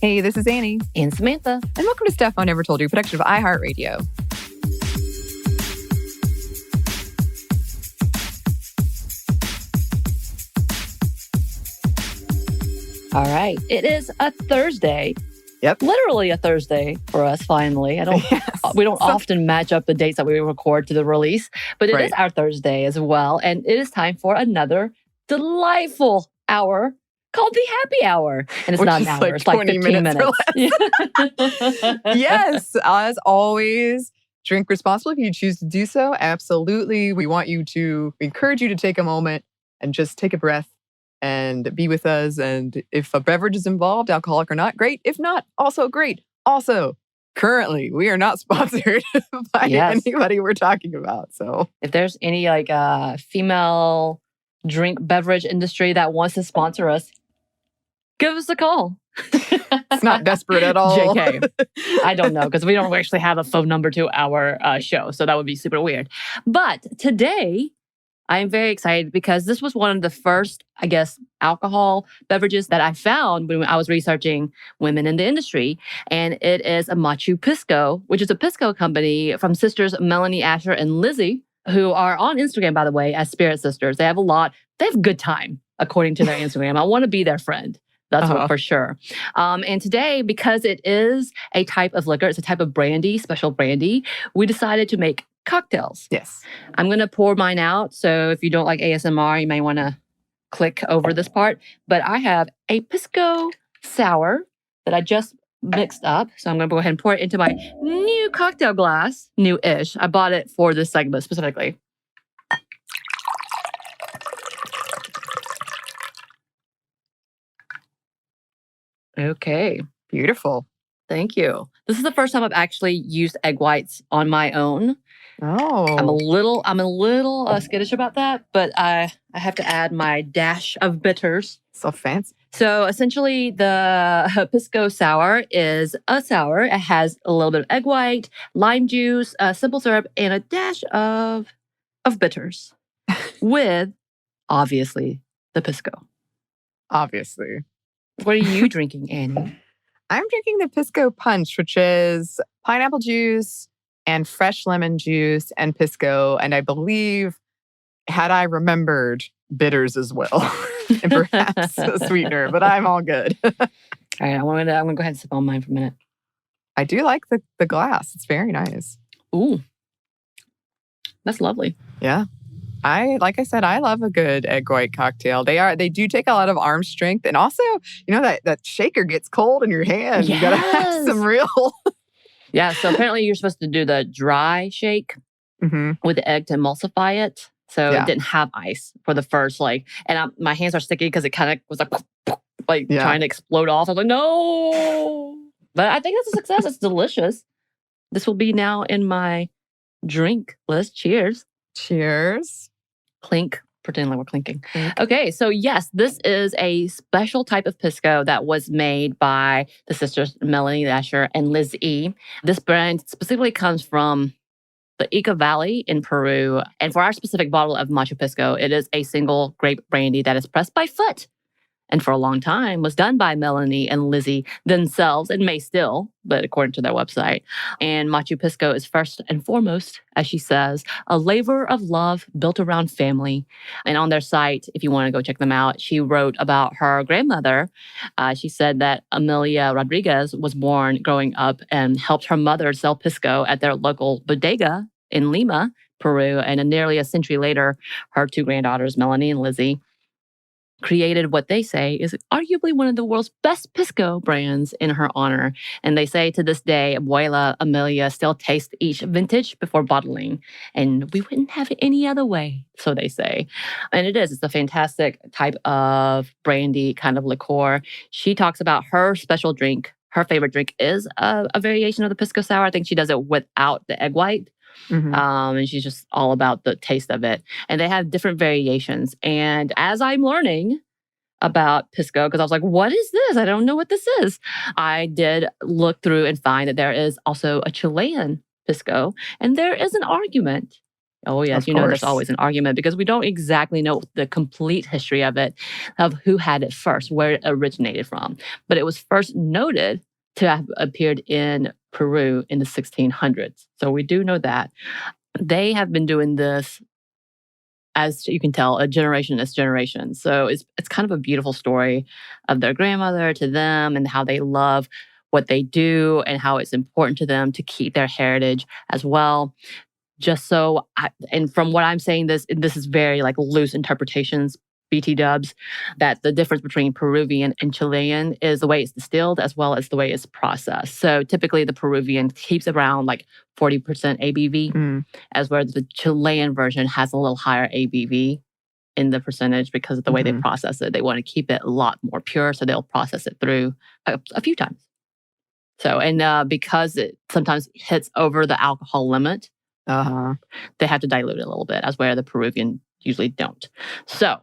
Hey, this is Anney and Samantha. And welcome to Stuff I Never Told You, production of iHeartRadio. All right. It is a Thursday. Yep. Literally a Thursday for us, finally. We don't often match up the dates that we record to the release, but it is our Thursday as well. And it is time for another delightful hour called the Happy Hour. And it's not an hour, like it's like 15 minutes. Yes, as always, drink responsibly if you choose to do so. Absolutely. We encourage you to take a moment and just take a breath and be with us. And if a beverage is involved, alcoholic or not, great. If not, also great. Also, currently, we are not sponsored by anybody we're talking about. So if there's any female beverage industry that wants to sponsor us, give us a call. It's not desperate at all. JK. I don't know, because we don't actually have a phone number to our show. So that would be super weird. But today, I am very excited because this was one of the first, alcohol beverages that I found when I was researching women in the industry. And it is a Macchu Pisco, which is a Pisco company from sisters Melanie, Asher, and Lizzie, who are on Instagram, by the way, as Spirit Sisters. They have a good time, according to their Instagram. I want to be their friend. That's what for sure. And today, because it is a type of liquor, it's a type of brandy, special brandy, we decided to make cocktails. Yes. I'm going to pour mine out. So if you don't like ASMR, you may want to click over this part. But I have a Pisco sour that I just mixed up. So I'm going to go ahead and pour it into my new cocktail glass. New-ish. I bought it for this segment specifically. Okay. Beautiful. Thank you. This is the first time I've actually used egg whites on my own. Oh. I'm a little skittish about that, but I have to add my dash of bitters. So fancy. So essentially, the Pisco sour is a sour. It has a little bit of egg white, lime juice, simple syrup, and a dash of bitters with, obviously, the Pisco. Obviously. What are you drinking, Anney? I'm drinking the Pisco Punch, which is pineapple juice and fresh lemon juice and Pisco. And I believe, had I remembered, bitters as well. And perhaps a sweetener, but I'm all good. All right, I'm gonna go ahead and sip on mine for a minute. I do like the glass. It's very nice. Ooh. That's lovely. Yeah. Like I said, I love a good egg white cocktail. They do take a lot of arm strength. And also, that shaker gets cold in your hand. Yes. You gotta have some real... Yeah, so apparently you're supposed to do the dry shake with the egg to emulsify it. So it didn't have ice for the first, and my hands are sticky because it kind of was trying to explode off. I was like, no. But I think it's a success. It's delicious. This will be now in my drink list. Cheers. Cheers. Clink. Pretend like we're clinking. Clink. Okay, so yes, this is a special type of Pisco that was made by the sisters Melanie, Asher, and Lizzie. This brand specifically comes from the Ica Valley in Peru. And for our specific bottle of Macchu Pisco, it is a single grape brandy that is pressed by foot. And for a long time was done by Melanie and Lizzie themselves, and may still, but according to their website. And Macchu Pisco is first and foremost, as she says, a labor of love built around family. And on their site, if you want to go check them out, she wrote about her grandmother. She said that Amelia Rodriguez was born growing up and helped her mother sell Pisco at their local bodega in Lima, Peru. And nearly a century later, her two granddaughters, Melanie and Lizzie, created what they say is arguably one of the world's best Pisco brands in her honor. And they say to this day, Abuela Amelia still tastes each vintage before bottling. And we wouldn't have it any other way, so they say. And it's a fantastic type of brandy kind of liqueur. She talks about her special drink. Her favorite drink is a variation of the Pisco Sour. I think she does it without the egg white. And she's just all about the taste of it. And they have different variations. And as I'm learning about Pisco, because I was like, what is this? I don't know what this is. I did look through and find that there is also a Chilean Pisco. And there is an argument Oh, yes. Of There's course. always an argument because we don't exactly know the complete history of it, of who had it first, where it originated from. But it was first noted to have appeared in Peru in the 1600s. So we do know that. They have been doing this, as you can tell, a generation is generation. So it's kind of a beautiful story of their grandmother to them and how they love what they do and how it's important to them to keep their heritage as well. Just so, and from what I'm saying, this is very like loose interpretations, BT dubs, that the difference between Peruvian and Chilean is the way it's distilled as well as the way it's processed. So typically the Peruvian keeps around like 40% ABV, as where the Chilean version has a little higher ABV in the percentage because of the way they process it. They want to keep it a lot more pure, so they'll process it through a few times. So, and because it sometimes hits over the alcohol limit, they have to dilute it a little bit, as where the Peruvian usually don't. So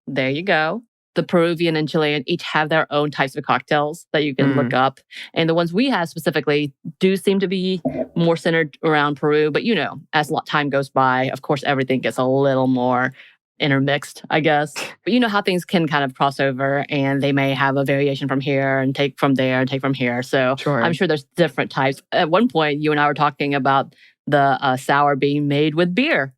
there you go. The Peruvian and Chilean each have their own types of cocktails that you can look up. And the ones we have specifically do seem to be more centered around Peru. But as time goes by, of course, everything gets a little more intermixed, I guess. But you know how things can kind of cross over, and they may have a variation from here and take from there and take from here. So I'm sure there's different types. At one point, you and I were talking about the sour being made with beer.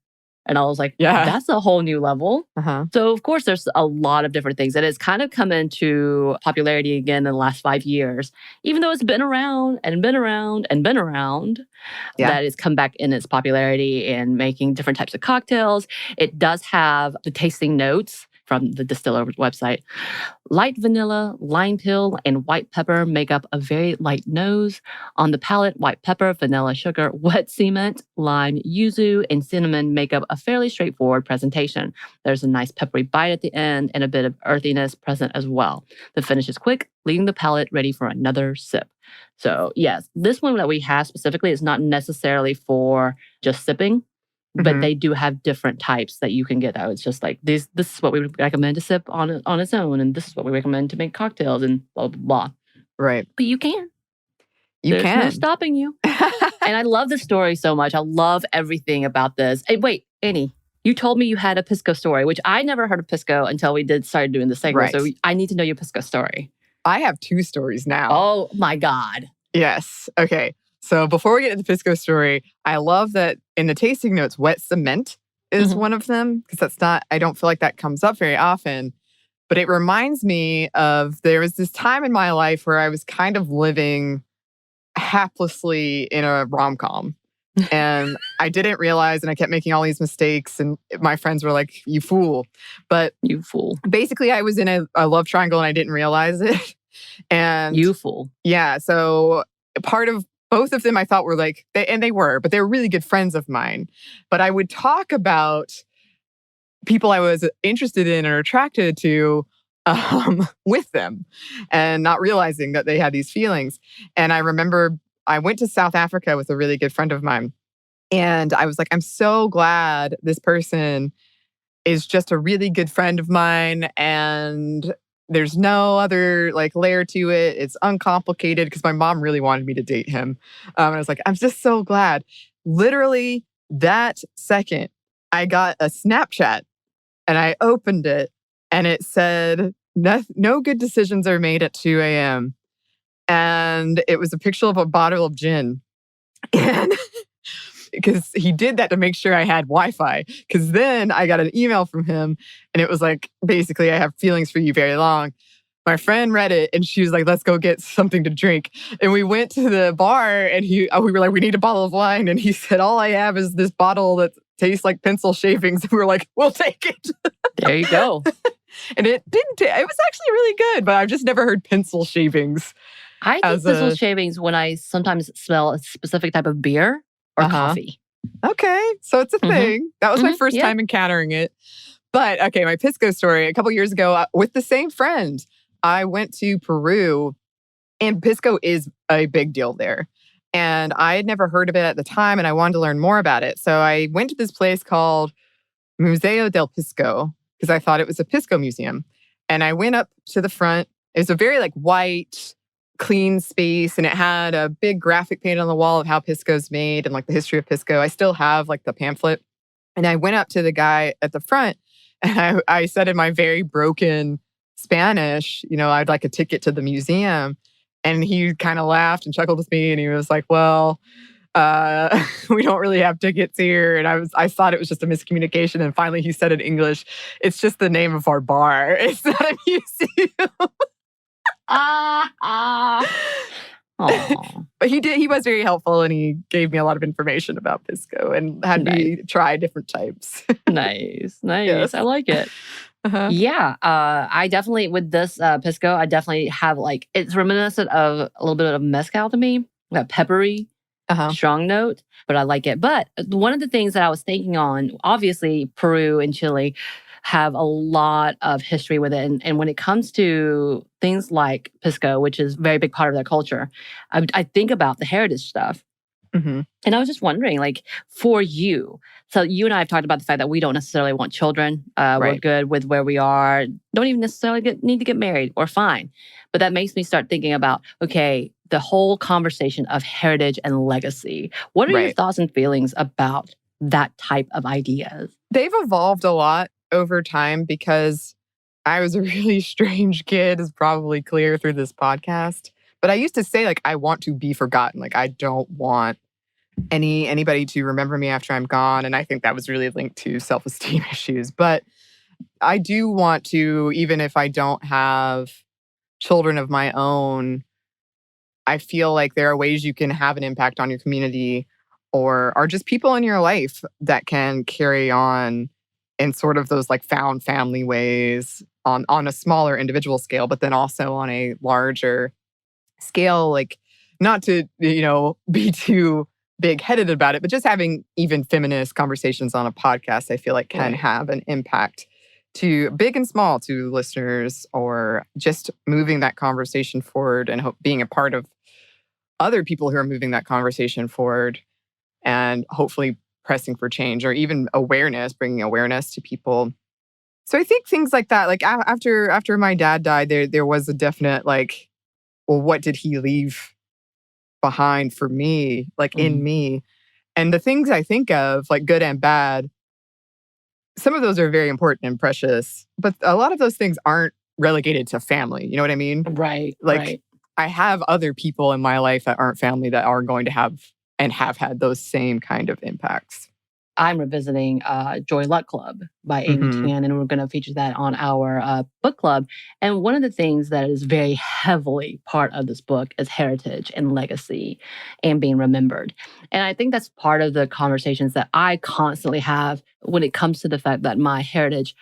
And I was like, that's a whole new level. So, of course, there's a lot of different things. And it's kind of come into popularity again in the last 5 years. Even though it's been around and been around and been around, that it's come back in its popularity and making different types of cocktails. It does have the tasting notes from the distiller website. Light vanilla, lime peel, and white pepper make up a very light nose. On the palate, white pepper, vanilla sugar, wet cement, lime, yuzu, and cinnamon make up a fairly straightforward presentation. There's a nice peppery bite at the end and a bit of earthiness present as well. The finish is quick, leaving the palate ready for another sip. So yes, this one that we have specifically is not necessarily for just sipping. But they do have different types that you can get out. It's just like, this is what we would recommend to sip on its own. And this is what we recommend to make cocktails and blah, blah, blah. Right. But you can. There's no stopping you. And I love the story so much. I love everything about this. Hey, wait, Anney, you told me you had a Pisco story, which I never heard of Pisco until we started doing the segment. So I need to know your Pisco story. I have 2 stories now. Oh, my God. Yes. Okay. So before we get into the Pisco story, I love that in the tasting notes, wet cement is one of them, because I don't feel like that comes up very often. But it reminds me of, there was this time in my life where I was kind of living haplessly in a rom-com. And I didn't realize, and I kept making all these mistakes, and my friends were like, you fool. But you fool. Basically, I was in a love triangle and I didn't realize it. And you fool. Yeah. So part of both of them I thought were like, they were really good friends of mine. But I would talk about people I was interested in or attracted to with them, and not realizing that they had these feelings. And I remember I went to South Africa with a really good friend of mine. And I was like, I'm so glad this person is just a really good friend of mine. And there's no other layer to it. It's uncomplicated, because my mom really wanted me to date him. And I was like, I'm just so glad. Literally that second, I got a Snapchat and I opened it and it said, no good decisions are made at 2 a.m. And it was a picture of a bottle of gin. And because he did that to make sure I had Wi-Fi. Because then I got an email from him and it was like, basically, I have feelings for you very long. My friend read it and she was like, let's go get something to drink. And we went to the bar and we were like, we need a bottle of wine. And he said, all I have is this bottle that tastes like pencil shavings. And we were like, we'll take it. There you go. And it didn't, it was actually really good, but I've just never heard pencil shavings. I think pencil shavings when I sometimes smell a specific type of beer or coffee. Okay, so it's a thing. That was my first time encountering it. But okay, my Pisco story. A couple years ago, with the same friend, I went to Peru, and Pisco is a big deal there. And I had never heard of it at the time, and I wanted to learn more about it. So I went to this place called Museo del Pisco, because I thought it was a Pisco museum. And I went up to the front. It was a very white, clean space, and it had a big graphic painted on the wall of how Pisco's made and the history of Pisco. I still have the pamphlet. And I went up to the guy at the front and I said in my very broken Spanish, I'd like a ticket to the museum. And he kind of laughed and chuckled with me. And he was like, well, we don't really have tickets here. And I thought it was just a miscommunication. And finally he said in English, it's just the name of our bar. It's not a museum. But he was very helpful and he gave me a lot of information about Pisco and had me try different types. Nice. Yes. I like it. Uh-huh. Yeah, I definitely, with this Pisco, I definitely have it's reminiscent of a little bit of mezcal to me, that peppery, strong note, but I like it. But one of the things that I was thinking on, obviously Peru and Chile have a lot of history with it. And when it comes to things like Pisco, which is a very big part of their culture, I think about the heritage stuff. Mm-hmm. And I was just wondering, for you, so you and I have talked about the fact that we don't necessarily want children. We're good with where we are. Don't even necessarily need to get married. We're fine. But that makes me start thinking about, okay, the whole conversation of heritage and legacy. What are your thoughts and feelings about that type of ideas? They've evolved a lot over time because I was a really strange kid, is probably clear through this podcast. But I used to say, I want to be forgotten. I don't want anybody to remember me after I'm gone. And I think that was really linked to self-esteem issues. But I do want to, even if I don't have children of my own, I feel like there are ways you can have an impact on your community or just people in your life that can carry on in sort of those found family ways on a smaller individual scale, but then also on a larger scale, not to, be too big-headed about it, but just having even feminist conversations on a podcast, I feel like can have an impact to big and small, to listeners, or just moving that conversation forward and being a part of other people who are moving that conversation forward and hopefully pressing for change or even awareness, bringing awareness to people. So I think things like that, after my dad died, there was a definite well, what did he leave behind for me, in me? And the things I think of, good and bad, some of those are very important and precious, but a lot of those things aren't relegated to family. You know what I mean? Right. I have other people in my life that aren't family that are going to have and have had those same kind of impacts. I'm revisiting Joy Luck Club by Amy Tan, and we're going to feature that on our book club. And one of the things that is very heavily part of this book is heritage and legacy and being remembered. And I think that's part of the conversations that I constantly have when it comes to the fact that my heritage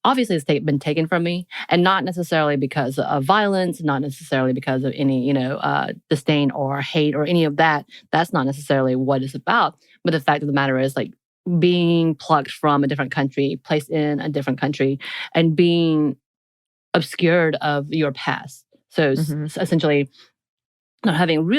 obviously has been taken from me, and not necessarily because of violence, not necessarily because of any, disdain or hate or any of that. That's not necessarily what it's about. But the fact of the matter is, being plucked from a different country, placed in a different country, and being obscured of your past. So essentially, not having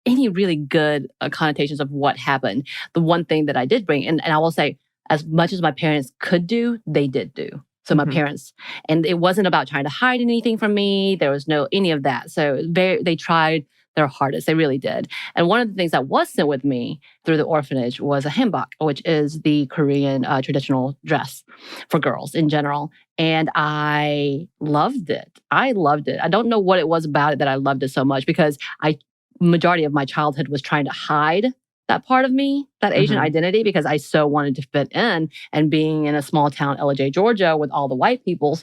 any really good connotations of what happened. The one thing that I did bring, and I will say, as much as my parents could do, they did do. So my parents, and it wasn't about trying to hide anything from me. There was no any of that. So they tried their hardest. They really did. And one of the things that was sent with me through the orphanage was a hanbok, which is the Korean traditional dress for girls in general. And I loved it. I don't know what it was about it that I loved it so much, because majority of my childhood was trying to hide that part of me, that Asian identity, because I so wanted to fit in. And being in a small town, LJ, Georgia, with all the white peoples,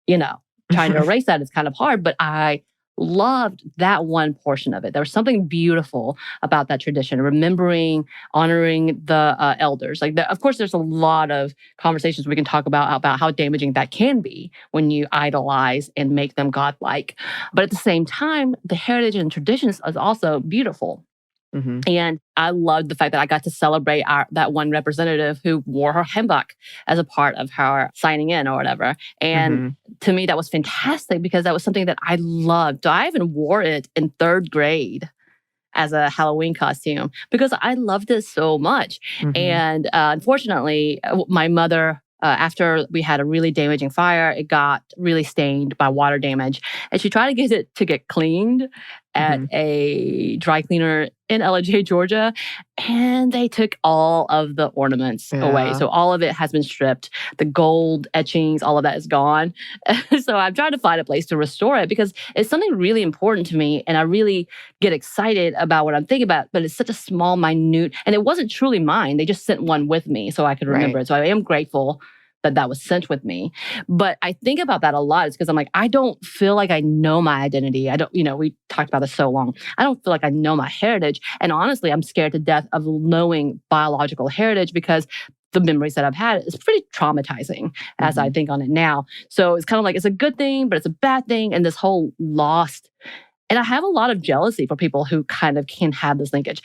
trying to erase that is kind of hard. But I loved that one portion of it. There was something beautiful about that tradition, remembering, honoring the elders. Of course, there's a lot of conversations we can talk about how damaging that can be when you idolize and make them godlike. But at the same time, the heritage and traditions is also beautiful. And I loved the fact that I got to celebrate that one representative who wore her hanbok as a part of her signing in or whatever. And to me, that was fantastic, because that was something that I loved. So I even wore it in 3rd grade as a Halloween costume because I loved it so much. And unfortunately, my mother, after we had a really damaging fire, it got really stained by water damage. And she tried to get it to get cleaned. at a dry cleaner in LJ, Georgia, and they took all of the ornaments away. So all of it has been stripped. The gold etchings, all of that is gone. So I'm trying to find a place to restore it because it's something really important to me, and I really get excited about what I'm thinking about, but it's such a small, minute, and it wasn't truly mine. They just sent one with me so I could remember it. So I am grateful that was sent with me. But I think about that a lot. It's because I'm like, I don't feel like I know my identity. I don't, we talked about this so long. I don't feel like I know my heritage. And honestly, I'm scared to death of knowing biological heritage because the memories that I've had is pretty traumatizing as I think on it now. So it's kind of like, it's a good thing, but it's a bad thing. And this whole lost. And I have a lot of jealousy for people who kind of can have this linkage.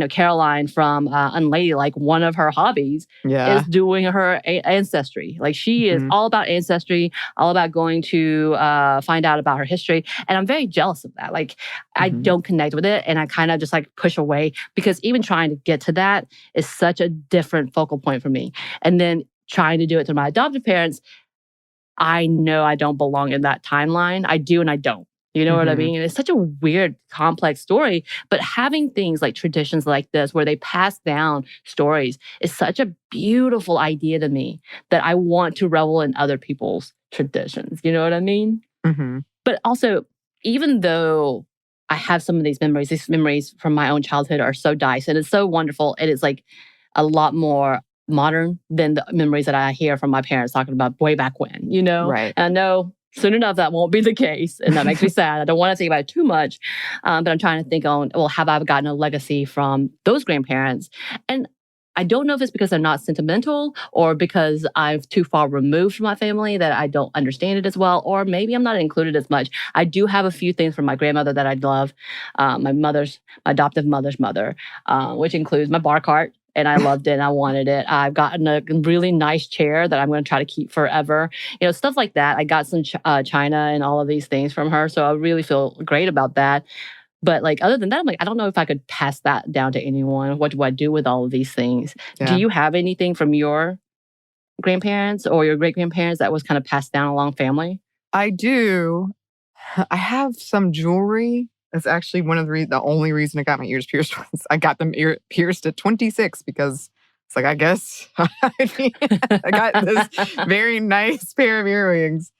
Caroline from Unladylike, one of her hobbies is doing her ancestry. Like she is all about ancestry, all about going to find out about her history. And I'm very jealous of that. Like I don't connect with it, and I kind of just like push away because even trying to get to that is such a different focal point for me. And then trying to do it to my adoptive parents, I know I don't belong in that timeline. I do and I don't. You know what I mean? And it's such a weird, complex story. But having things like traditions like this, where they pass down stories, is such a beautiful idea to me that I want to revel in other people's traditions. You know what I mean? But also, even though I have some of these memories from my own childhood are so diced and it's so wonderful. It is like a lot more modern than the memories that I hear from my parents talking about way back when, Right. And I know soon enough, that won't be the case. And that makes me sad. I don't want to think about it too much. But I'm trying to think on, well, have I gotten a legacy from those grandparents? And I don't know if it's because they're not sentimental or because I'm too far removed from my family that I don't understand it as well. Or maybe I'm not included as much. I do have a few things from my grandmother that I love. My adoptive mother's mother, which includes my bar cart. And I loved it and I wanted it. I've gotten a really nice chair that I'm going to try to keep forever. Stuff like that. I got some china and all of these things from her. So I really feel great about that. But like other than that, I'm like, I don't know if I could pass that down to anyone. What do I do with all of these things? Do you have anything from your grandparents or your great-grandparents that was kind of passed down along family? I do. I have some jewelry. That's actually one of the only reason I got my ears pierced was I got them pierced at 26 because it's like, I guess I got this very nice pair of earrings.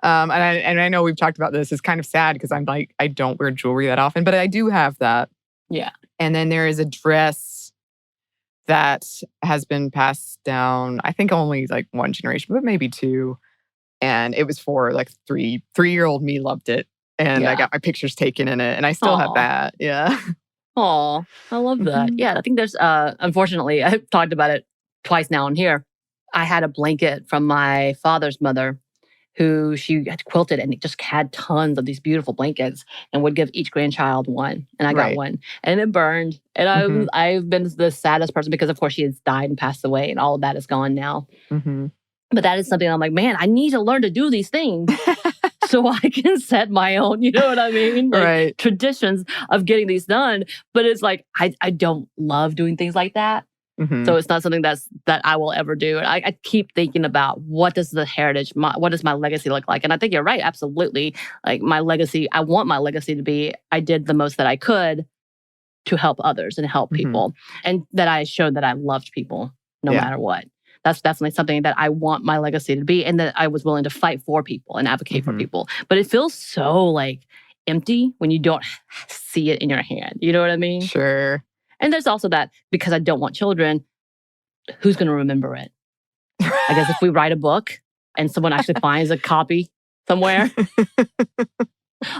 And I know we've talked about this. It's kind of sad because I'm like, I don't wear jewelry that often, but I do have that. Yeah. And then there is a dress that has been passed down, I think only like one generation, but maybe two. And it was for like three-year-old me loved it. And I got my pictures taken in it. And I still have that. Yeah. Aw, I love that. Yeah, I think there's, unfortunately, I've talked about it twice now on here. I had a blanket from my father's mother who she had quilted and it just had tons of these beautiful blankets and would give each grandchild one. And I got one and it burned. And I've been the saddest person because, of course, she has died and passed away and all of that is gone now. But that is something I'm like, man, I need to learn to do these things so I can set my own, you know what I mean? Like, traditions of getting these done. But it's like, I don't love doing things like that. So it's not something that I will ever do. And I keep thinking about what does the heritage, what does my legacy look like? And I think you're right, absolutely. Like my legacy, I want my legacy to be, I did the most that I could to help others and help people. And that I showed that I loved people no matter what. That's definitely something that I want my legacy to be, and that I was willing to fight for people and advocate for people. But it feels so like empty when you don't see it in your hand. You know what I mean? Sure. And there's also that because I don't want children, who's going to remember it? I guess if we write a book and someone actually finds a copy somewhere.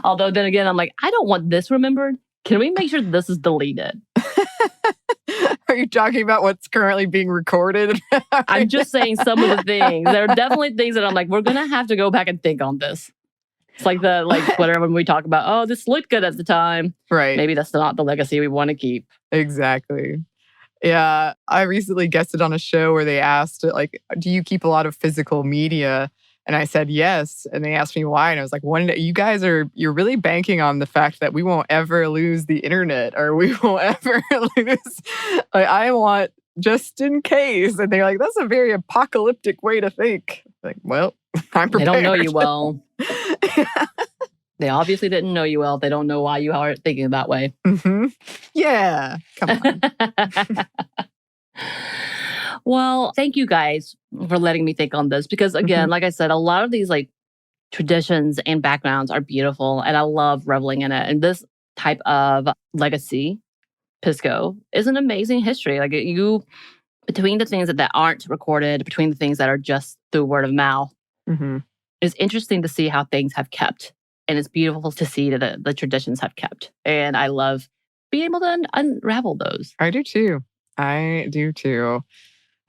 Although then again, I'm like, I don't want this remembered. Can we make sure this is deleted? Are you talking about what's currently being recorded? I'm just saying some of the things. There are definitely things that I'm like, we're going to have to go back and think on this. It's like whatever when we talk about, oh, this looked good at the time. Right. Maybe that's not the legacy we want to keep. Exactly. Yeah. I recently guested on a show where they asked, like, do you keep a lot of physical media? And I said yes. And they asked me why. And I was like, one day, you're really banking on the fact that we won't ever lose the internet or we won't ever lose. Like, I want just in case. And they're like, that's a very apocalyptic way to think. Like, well, I'm prepared. They don't know you well. They obviously didn't know you well. They don't know why you are thinking that way. Mm-hmm. Yeah. Come on. Well, thank you guys for letting me think on this because again, like I said, a lot of these like traditions and backgrounds are beautiful and I love reveling in it. And this type of legacy, Pisco, is an amazing history. Like you, between the things that aren't recorded, between the things that are just through word of mouth, it's interesting to see how things have kept. And it's beautiful to see that the traditions have kept. And I love being able to unravel those. I do too. I do too.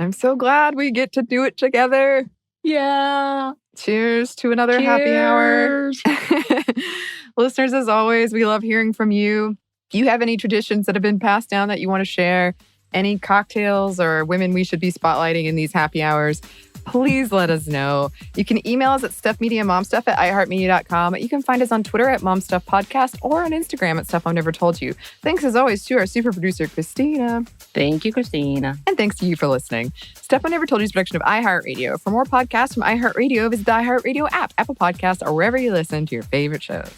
I'm so glad we get to do it together. Yeah. Cheers to another happy hour. Listeners, as always, we love hearing from you. If you have any traditions that have been passed down that you want to share, any cocktails or women we should be spotlighting in these happy hours, please let us know. You can email us at stuffmediamomstuff@iheartmedia.com. You can find us on Twitter at momstuffpodcast or on Instagram at Stuff I've Never Told You. Thanks as always to our super producer, Christina. Thank you, Christina. And thanks to you for listening. Stuff I Never Told You is a production of iHeartRadio. For more podcasts from iHeartRadio, visit the iHeartRadio app, Apple Podcasts, or wherever you listen to your favorite shows.